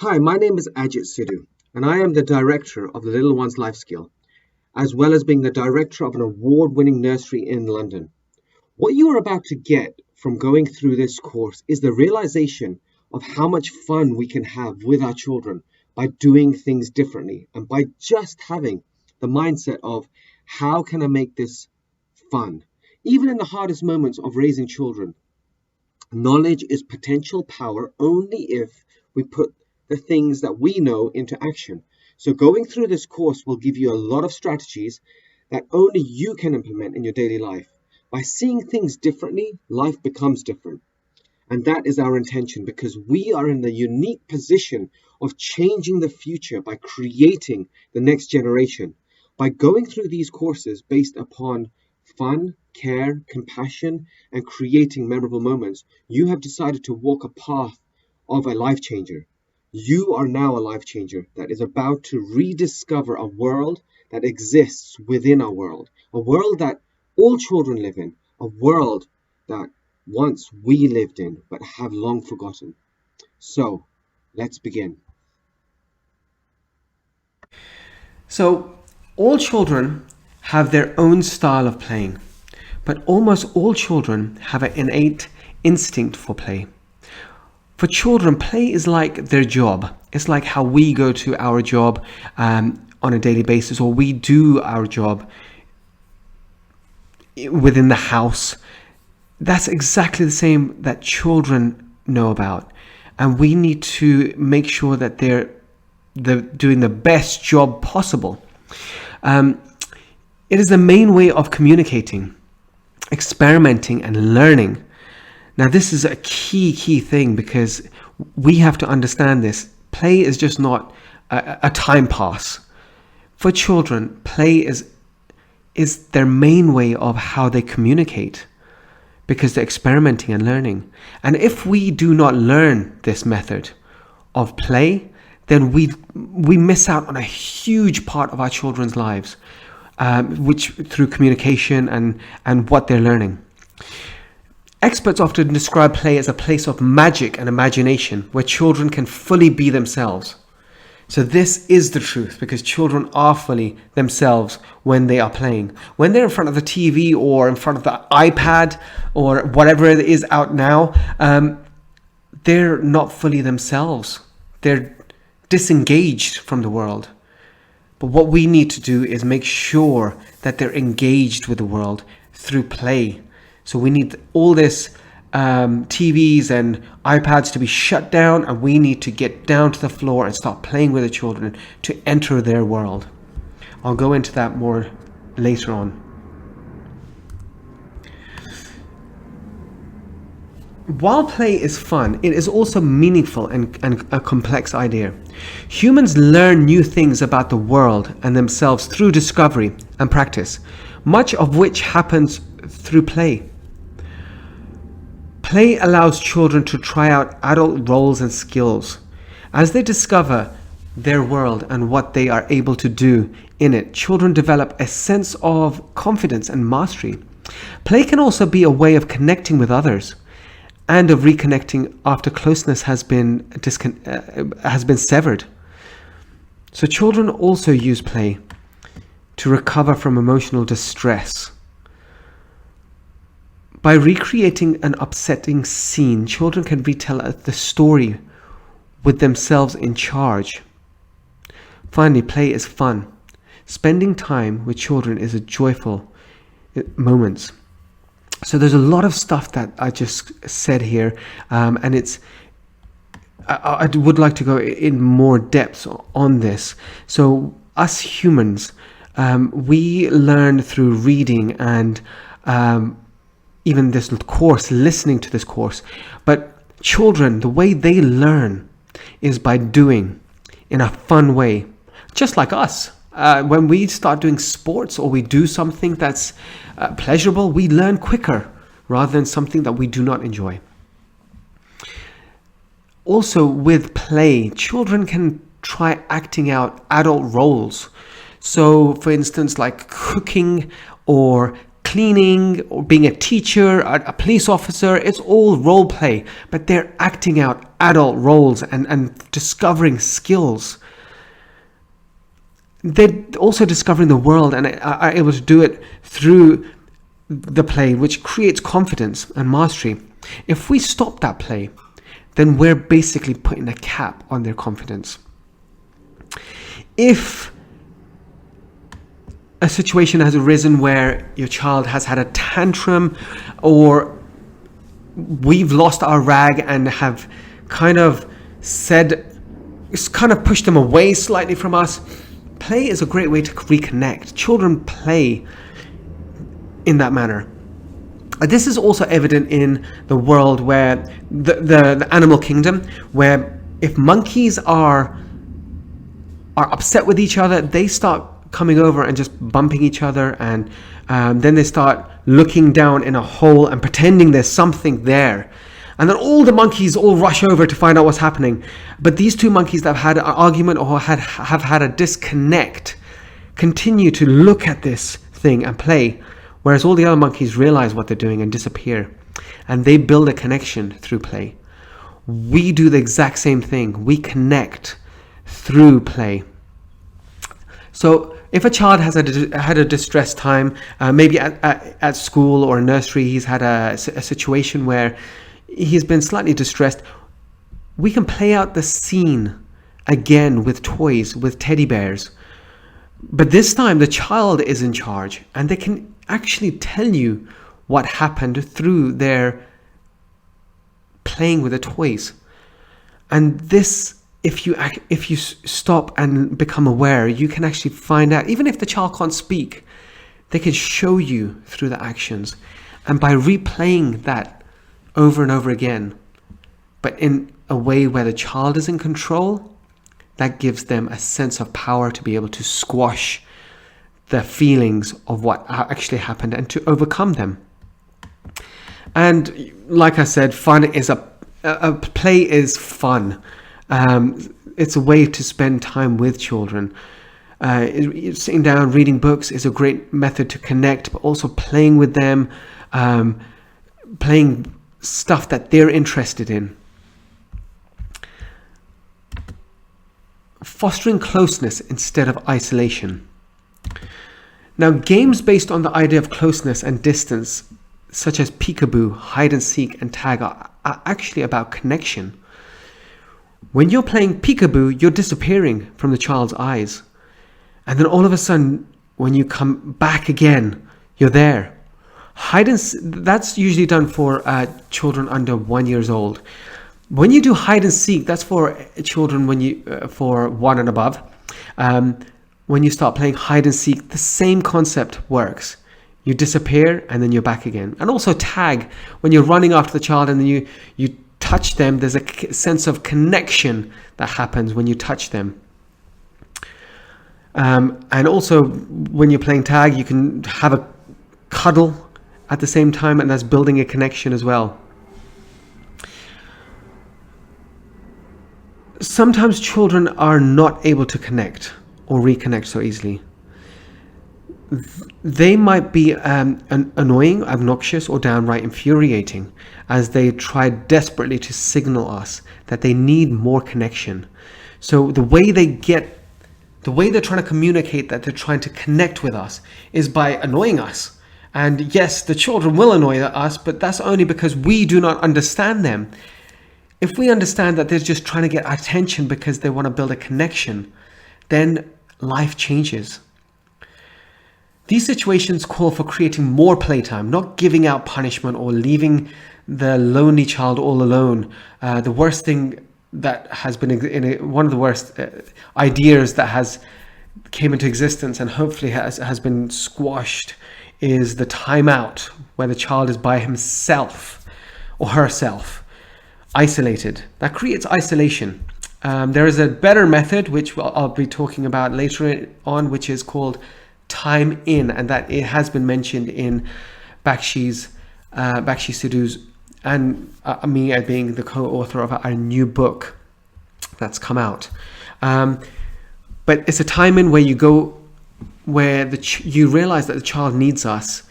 Hi, my name is Ajit Sidhu, and I am the director of the Little Ones Life Skill, as well as being the director of an award-winning nursery in London. What you are about to get from going through this course is the realization of how much fun we can have with our children by doing things differently and by just having the mindset of how can I make this fun? Even in the hardest moments of raising children, knowledge is potential power only if we put the things that we know into action. So, going through this course will give you a lot of strategies that only you can implement in your daily life. By seeing things differently, life becomes different. And that is our intention because we are in the unique position of changing the future by creating the next generation. By going through these courses based upon fun, care, compassion, and creating memorable moments, you have decided to walk a path of a life changer. You are now a life changer that is about to rediscover a world that exists within our world, a world that all children live in, a world that once we lived in but have long forgotten. So, let's begin. So, all children have their own style of playing, but almost all children have an innate instinct for play. For children, play is like their job. It's like how we go to our job on a daily basis, or we do our job within the house. That's exactly the same that children know about. And we need to make sure that they're doing the best job possible. It is the main way of communicating, experimenting, and learning. Now, this is a key thing because we have to understand this. Play is just not a time pass. For children, play is their main way of how they communicate because they're experimenting and learning. And if we do not learn this method of play, then we miss out on a huge part of our children's lives, which through communication and what they're learning. Experts often describe play as a place of magic and imagination where children can fully be themselves. So this is the truth because children are fully themselves when they are playing. When they're in front of the TV or in front of the iPad or whatever it is out now, they're not fully themselves. They're disengaged from the world. But what we need to do is make sure that they're engaged with the world through play. So we need all this TVs and iPads to be shut down, and we need to get down to the floor and start playing with the children to enter their world. I'll go into that more later on. While play is fun, it is also meaningful and a complex idea. Humans learn new things about the world and themselves through discovery and practice, much of which happens through play. Play allows children to try out adult roles and skills. As they discover their world and what they are able to do in it, children develop a sense of confidence and mastery. Play can also be a way of connecting with others and of reconnecting after closeness has been severed. So children also use play to recover from emotional distress. By recreating an upsetting scene, children can retell the story with themselves in charge. Finally, play is fun. Spending time with children is a joyful moment. So there's a lot of stuff that I just said here, and I would like to go in more depth on this. So us humans, we learn through reading and even this course, listening to this course. But children, the way they learn is by doing in a fun way, just like us. When we start doing sports or we do something that's pleasurable, we learn quicker rather than something that we do not enjoy. Also, with play, children can try acting out adult roles. So, for instance, like cooking or cleaning or being a teacher, a police officer. It's all role play, but they're acting out adult roles and discovering skills. They're also discovering the world and are able to do it through the play, which creates confidence and mastery. If we stop that play, then we're basically putting a cap on their confidence. If a situation has arisen where your child has had a tantrum, or we've lost our rag and have kind of pushed them away slightly from us, play is a great way to reconnect. Children play in that manner. This is also evident in the world where the animal kingdom, where if monkeys are upset with each other, they start coming over and just bumping each other, and then they start looking down in a hole and pretending there's something there. And then all the monkeys all rush over to find out what's happening. But these two monkeys that have had an argument or have had a disconnect continue to look at this thing and play, whereas all the other monkeys realize what they're doing and disappear. And they build a connection through play. We do the exact same thing. We connect through play. So if a child has had a distressed time, maybe at school or nursery, he's had a situation where he's been slightly distressed, we can play out the scene again with toys, with teddy bears. But this time the child is in charge, and they can actually tell you what happened through their playing with the toys. And this, if you stop and become aware, you can actually find out. Even if the child can't speak, they can show you through the actions. And by replaying that over and over again, but in a way where the child is in control, that gives them a sense of power to be able to squash the feelings of what actually happened and to overcome them. And like I said, fun is a play is fun. It's a way to spend time with children. Sitting down, reading books is a great method to connect, but also playing with them, playing stuff that they're interested in. Fostering closeness instead of isolation. Now, games based on the idea of closeness and distance, such as peekaboo, hide and seek, and tag, are actually about connection. When you're playing peekaboo, you're disappearing from the child's eyes. And then all of a sudden, when you come back again, you're there. That's usually done for children under 1 year old. When you do hide and seek, that's for children for 1 and above. When you start playing hide and seek, the same concept works. You disappear and then you're back again. And also tag, when you're running after the child and then you touch them, there's a sense of connection that happens when you touch them. And also when you're playing tag, you can have a cuddle at the same time, and that's building a connection as well. Sometimes children are not able to connect or reconnect so easily. They might be annoying, obnoxious, or downright infuriating as they try desperately to signal us that they need more connection. So the way they're trying to communicate that they're trying to connect with us is by annoying us. And yes, the children will annoy us, but that's only because we do not understand them. If we understand that they're just trying to get attention because they want to build a connection, then life changes. These situations call for creating more playtime, not giving out punishment or leaving the lonely child all alone. The worst thing that has been one of the worst ideas that has came into existence and hopefully has been squashed is the timeout, where the child is by himself or herself, isolated. That creates isolation. There is a better method, which I'll be talking about later on, which is called time in, and that it has been mentioned in Bakshi Sidhu's and me being the co-author of our new book that's come out. But it's a time in where you go, where you realize that the child needs us,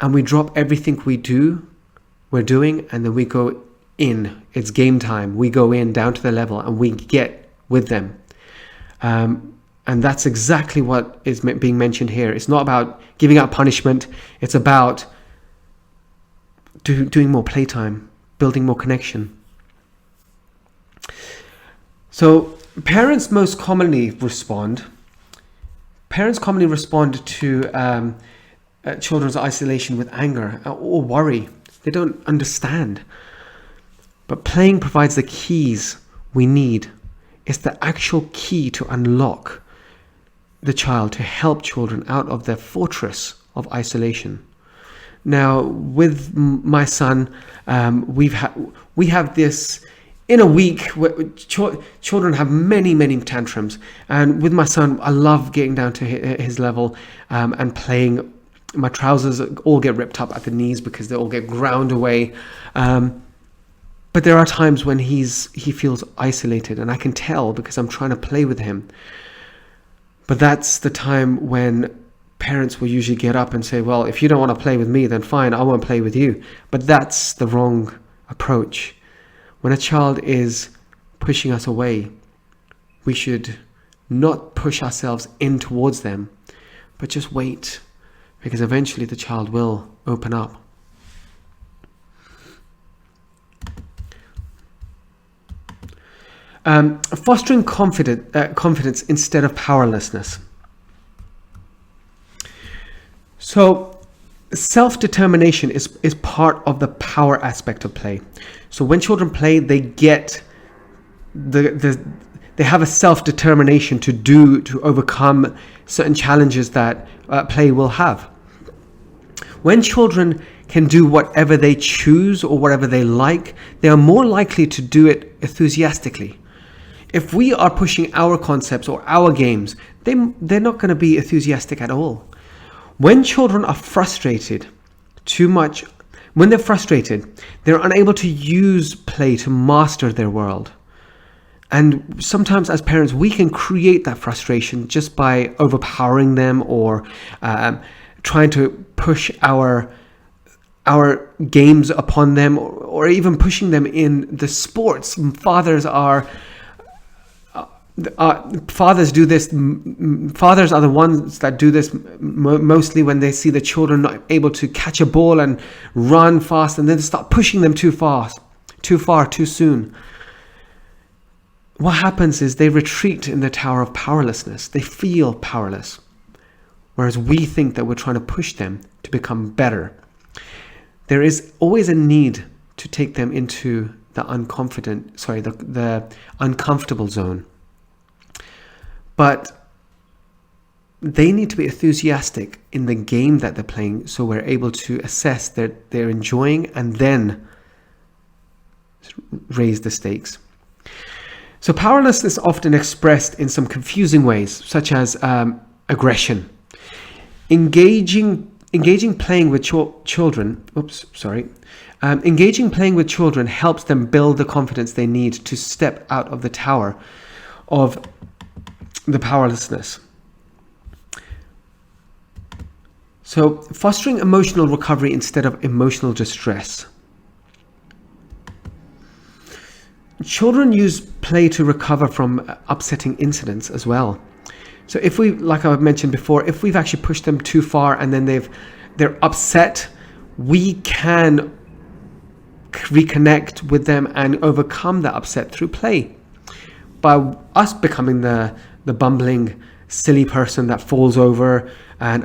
and we drop everything we're doing, and then we go in. It's game time. We go in down to the level and we get with them. And that's exactly what is being mentioned here. It's not about giving out punishment. It's about doing more playtime, building more connection. So parents commonly respond to children's isolation with anger or worry. They don't understand. But playing provides the keys we need. It's the actual key to unlock the child, to help children out of their fortress of isolation. Now, with my son, we have this in a week where children have many tantrums, and with my son, I love getting down to his level and playing. My trousers all get ripped up at the knees because they all get ground away. But there are times when he feels isolated, and I can tell because I'm trying to play with him. But that's the time when parents will usually get up and say, well, if you don't want to play with me, then fine, I won't play with you. But that's the wrong approach. When a child is pushing us away, we should not push ourselves in towards them, but just wait, because eventually the child will open up. Fostering confidence instead of powerlessness. So self-determination is part of the power aspect of play. So when children play, they get they have a self-determination to overcome certain challenges that play will have. When children can do whatever they choose or whatever they like, they are more likely to do it enthusiastically. If we are pushing our concepts or our games, they're not going to be enthusiastic at all. When children are frustrated too much, when they're frustrated, they're unable to use play to master their world. And sometimes as parents, we can create that frustration just by overpowering them or trying to push our games upon them, or even pushing them in the sports. Fathers do this. Fathers are the ones that do this mostly when they see the children not able to catch a ball and run fast, and then start pushing them too far, too soon. What happens is they retreat in the tower of powerlessness. They feel powerless, whereas we think that we're trying to push them to become better. There is always a need to take them into the uncomfortable zone. But they need to be enthusiastic in the game that they're playing, so we're able to assess that they're enjoying and then raise the stakes. So powerlessness is often expressed in some confusing ways, such as aggression. Engaging playing with children helps them build the confidence they need to step out of the tower of the powerlessness. So fostering emotional recovery instead of emotional distress. Children use play to recover from upsetting incidents as well. So if we, like I mentioned before, if we've actually pushed them too far and then they're upset, we can reconnect with them and overcome that upset through play. By us becoming the bumbling, silly person that falls over and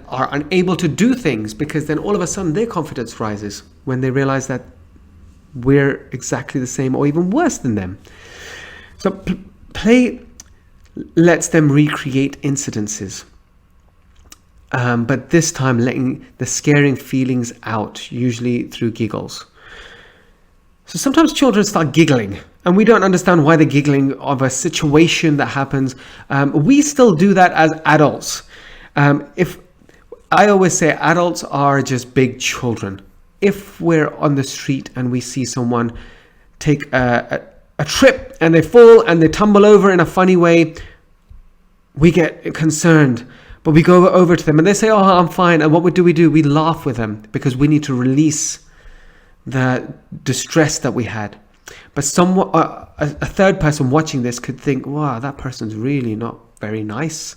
are unable to do things, because then all of a sudden their confidence rises when they realize that we're exactly the same or even worse than them. So play lets them recreate incidences, but this time letting the scaring feelings out, usually through giggles. So sometimes children start giggling, and we don't understand why they're giggling of a situation that happens. We still do that as adults. If I always say adults are just big children. If we're on the street and we see someone take a trip and they fall and they tumble over in a funny way, we get concerned. But we go over to them and they say, oh, I'm fine. And what do? We laugh with them because we need to release the distress that we had. But a third person watching this could think, wow, that person's really not very nice,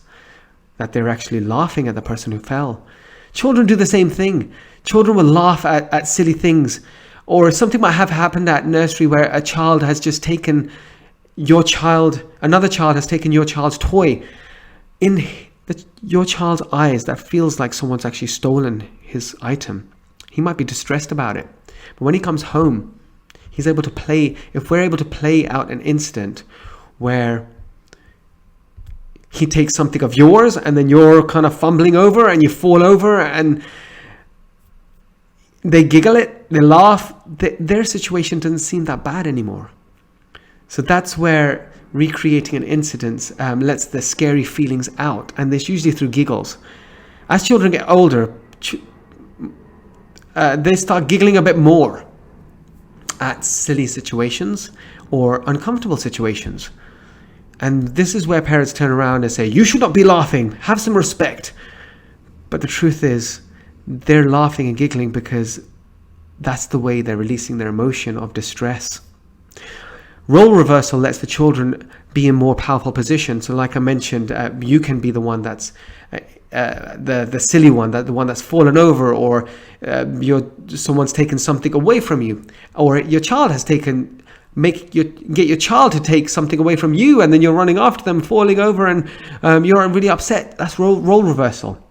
that they're actually laughing at the person who fell. Children do the same thing. Children will laugh at silly things. Or something might have happened at nursery where a child has just taken another child has taken your child's toy. In your child's eyes, that feels like someone's actually stolen his item. He might be distressed about it. But when he comes home, he's able to play. If we're able to play out an incident where he takes something of yours and then you're kind of fumbling over and you fall over and they giggle it, they laugh, their situation doesn't seem that bad anymore. So that's where recreating an incident lets the scary feelings out, and this usually through giggles. As children get older, they start giggling a bit more at silly situations or uncomfortable situations. And this is where parents turn around and say, you should not be laughing, have some respect. But the truth is, they're laughing and giggling because that's the way they're releasing their emotion of distress. Role reversal lets the children be in more powerful positions. So like I mentioned, you can be the one that's the silly one, the one that's fallen over, or someone's taken something away from you, or your child has get your child to take something away from you, and then you're running after them, falling over, and you're really upset. That's role reversal.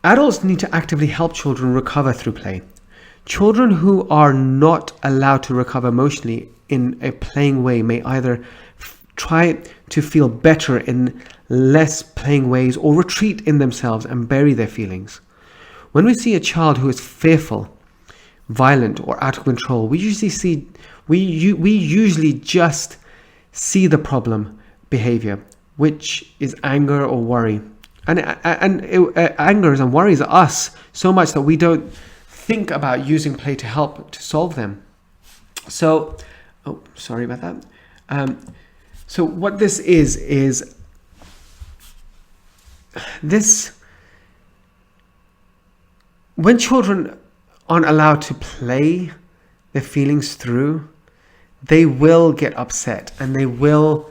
Adults need to actively help children recover through play. Children who are not allowed to recover emotionally in a playing way may either try to feel better in less playing ways or retreat in themselves and bury their feelings. When we see a child who is fearful, violent, or out of control, we usually just see the problem behavior, which is anger or worry. And angers and worries us so much that we don't think about using play to help to solve them. So, sorry about that. So what this is this, when children aren't allowed to play their feelings through, they will get upset and they will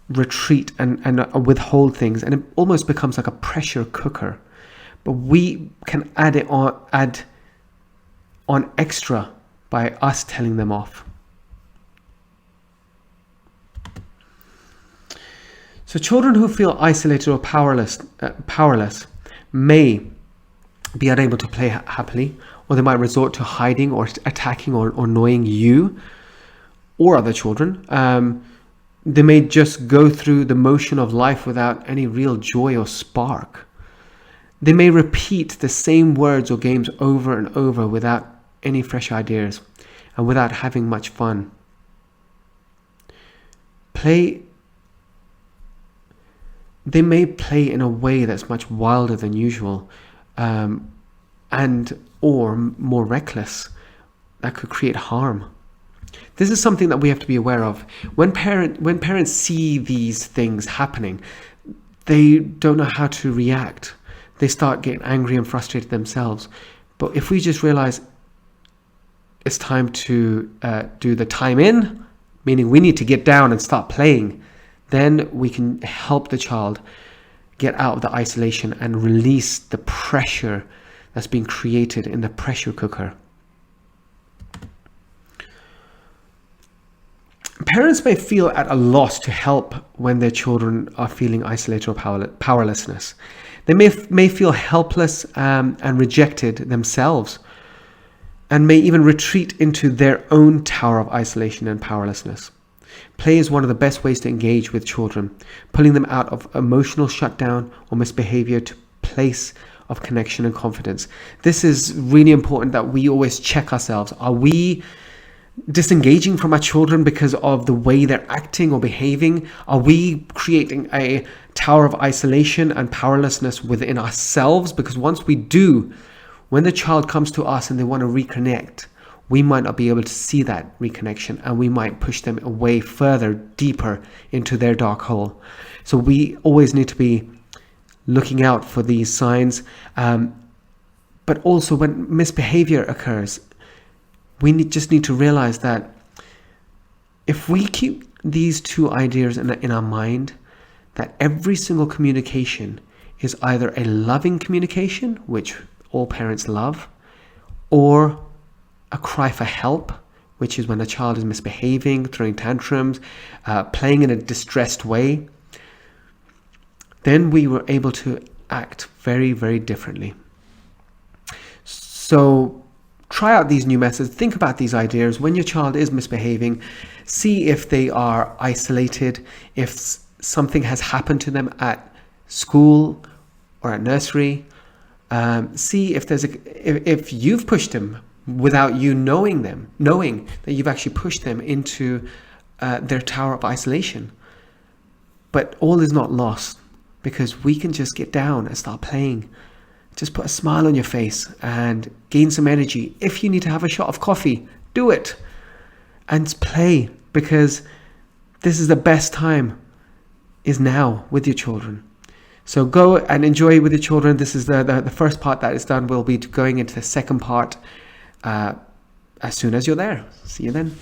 retreat and withhold things, and it almost becomes like a pressure cooker. But we can add on extra by us telling them off. So children who feel isolated or powerless may be unable to play happily, or they might resort to hiding or attacking or annoying you or other children. They may just go through the motion of life without any real joy or spark. They may repeat the same words or games over and over without any fresh ideas and without having much fun. They may play in a way that's much wilder than usual, and or more reckless, that could create harm. This is something that we have to be aware of. When parents see these things happening, they don't know how to react. They start getting angry and frustrated themselves. But if we just realize it's time to do the time in, meaning we need to get down and start playing, then we can help the child get out of the isolation and release the pressure that's being created in the pressure cooker. Parents may feel at a loss to help when their children are feeling isolated or powerlessness. They may feel helpless and rejected themselves, and may even retreat into their own tower of isolation and powerlessness. Play is one of the best ways to engage with children, pulling them out of emotional shutdown or misbehavior to place of connection and confidence. This is really important that we always check ourselves. Are we disengaging from our children because of the way they're acting or behaving? Are we creating a tower of isolation and powerlessness within ourselves? Because once we do, when the child comes to us and they want to reconnect, we might not be able to see that reconnection, and we might push them away further, deeper into their dark hole. So we always need to be looking out for these signs. But also when misbehavior occurs, we just need to realize that if we keep these two ideas in our mind, that every single communication is either a loving communication, which all parents love, or a cry for help, which is when a child is misbehaving, throwing tantrums, playing in a distressed way, then we were able to act very, very differently. So try out these new methods. Think about these ideas. When your child is misbehaving, see if they are isolated, if something has happened to them at school or at nursery. See if if you've pushed them without you knowing that you've actually pushed them into their tower of isolation. But all is not lost, because we can just get down and start playing. Just put a smile on your face and gain some energy. If you need to have a shot of coffee, do it and play, because this is the best time, is now with your children. So go and enjoy with your children. This is the first part that is done. We'll be going into the second part as soon as you're there. See you then.